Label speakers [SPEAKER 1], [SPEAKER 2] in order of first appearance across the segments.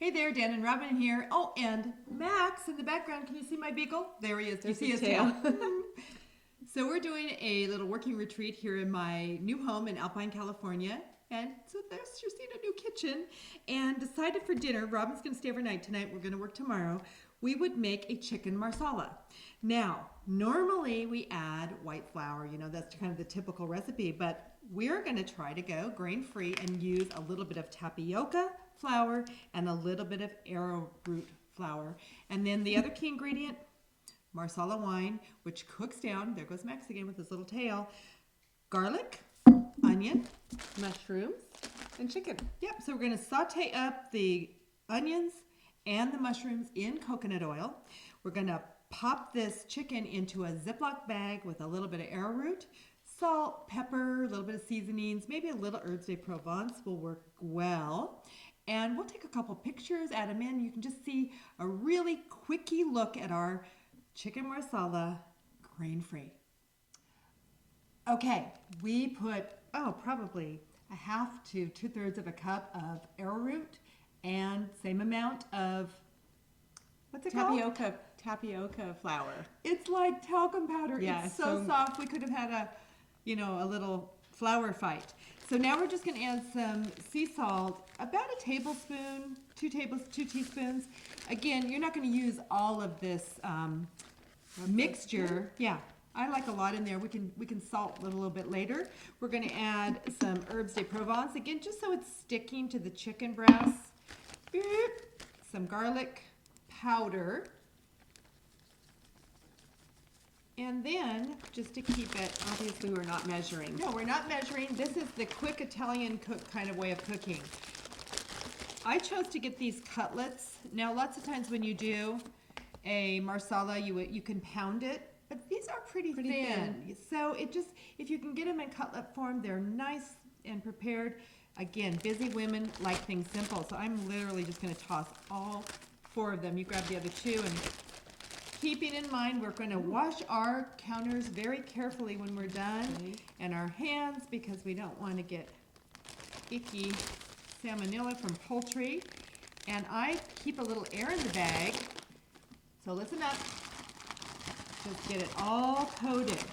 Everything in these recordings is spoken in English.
[SPEAKER 1] Hey there, Dan and Robin here. Oh, and Max in the background. Can you see my beagle? There he is. Do you see his tail? So we're doing a little working retreat here in my new home in Alpine, California. And so there's you're seeing a new kitchen. And decided for dinner, Robin's going to stay overnight tonight. We're going to work tomorrow. We would make a chicken marsala. Now, normally we add white flour. You know, that's kind of the typical recipe. But we're going to try to go grain-free and use a little bit of tapioca flour and a little bit of arrowroot flour. And then the other key ingredient, Marsala wine, which cooks down. There goes Max again with his little tail. Garlic, onion,
[SPEAKER 2] mushrooms, and chicken.
[SPEAKER 1] Yep, so we're going to saute up the onions and the mushrooms in coconut oil. We're going to pop this chicken into a Ziploc bag with a little bit of arrowroot, salt, pepper, a little bit of seasonings, maybe a little herbes de Provence will work well. And we'll take a couple pictures, add them in. You can just see a really quickie look at our chicken marsala grain-free. Okay, we put, probably a half to 2/3 of a cup of arrowroot and same amount of, what's it called?
[SPEAKER 2] Tapioca flour.
[SPEAKER 1] It's like talcum powder.
[SPEAKER 2] Yeah,
[SPEAKER 1] it's so soft. We could have had a little flour fight. So now we're just going to add some sea salt, about a tablespoon, two teaspoons. Again, you're not going to use all of this mixture. Yeah, I like a lot in there. We can salt it a little bit later. We're going to add some herbes de Provence, again, just so it's sticking to the chicken breast. Some garlic powder. And then, just to keep it,
[SPEAKER 2] obviously we're not measuring.
[SPEAKER 1] No, we're not measuring. This is the quick Italian cook kind of way of cooking. I chose to get these cutlets. Now, lots of times when you do a marsala, you can pound it, but these are pretty thin. So it just, if you can get them in cutlet form, they're nice and prepared. Again, busy women like things simple, so I'm literally just going to toss all 4 of them. You grab the other 2, and keeping in mind we're going to wash our counters very carefully when we're done, and our hands, because we don't want to get icky salmonella from poultry. And I keep a little air in the bag, so listen up. Just get it all coated.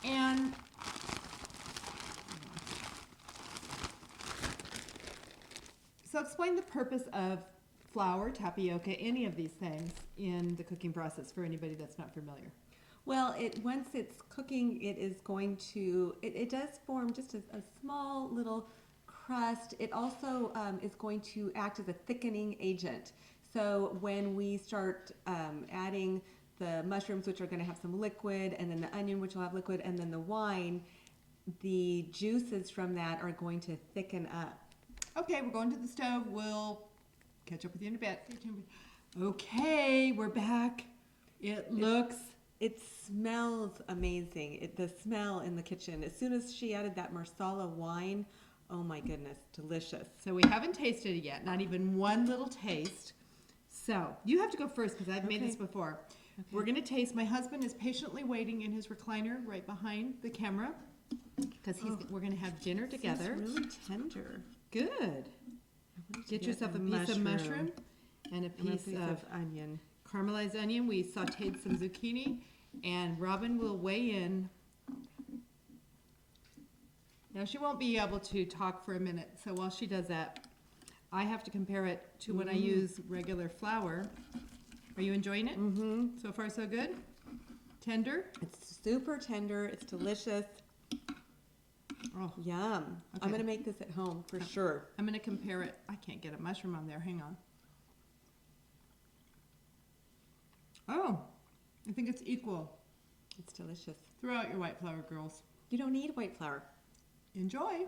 [SPEAKER 1] And so explain the purpose of flour, tapioca, any of these things in the cooking process for anybody that's not familiar.
[SPEAKER 2] Well, once it's cooking, it is going to, it does form just a small little crust. It also is going to act as a thickening agent. So when we start adding the mushrooms, which are going to have some liquid, and then the onion, which will have liquid, and then the wine, the juices from that are going to thicken up.
[SPEAKER 1] Okay, we're going to the stove. We'll catch up with you in a bit. Okay, we're back. It
[SPEAKER 2] smells amazing. The smell in the kitchen. As soon as she added that Marsala wine, oh my goodness, delicious.
[SPEAKER 1] So we haven't tasted it yet, not even one little taste. So you have to go first because I've made this before. Okay. We're going to taste. My husband is patiently waiting in his recliner right behind the camera because we're going to have dinner together.
[SPEAKER 2] It's really tender.
[SPEAKER 1] Good. Get yourself a piece of mushroom and a piece of
[SPEAKER 2] onion.
[SPEAKER 1] Caramelized onion. We sauteed some zucchini, and Robin will weigh in. Now, she won't be able to talk for a minute, so while she does that, I have to compare it to when I use regular flour. Are you enjoying it?
[SPEAKER 2] Mm-hmm.
[SPEAKER 1] So far, so good? Tender?
[SPEAKER 2] It's super tender. It's delicious.
[SPEAKER 1] Oh,
[SPEAKER 2] yum.
[SPEAKER 1] Okay.
[SPEAKER 2] I'm going to make this at home for sure.
[SPEAKER 1] I'm going to compare it. I can't get a mushroom on there. Hang on. Oh, I think it's equal.
[SPEAKER 2] It's delicious.
[SPEAKER 1] Throw out your white flour, girls.
[SPEAKER 2] You don't need white flour.
[SPEAKER 1] Enjoy.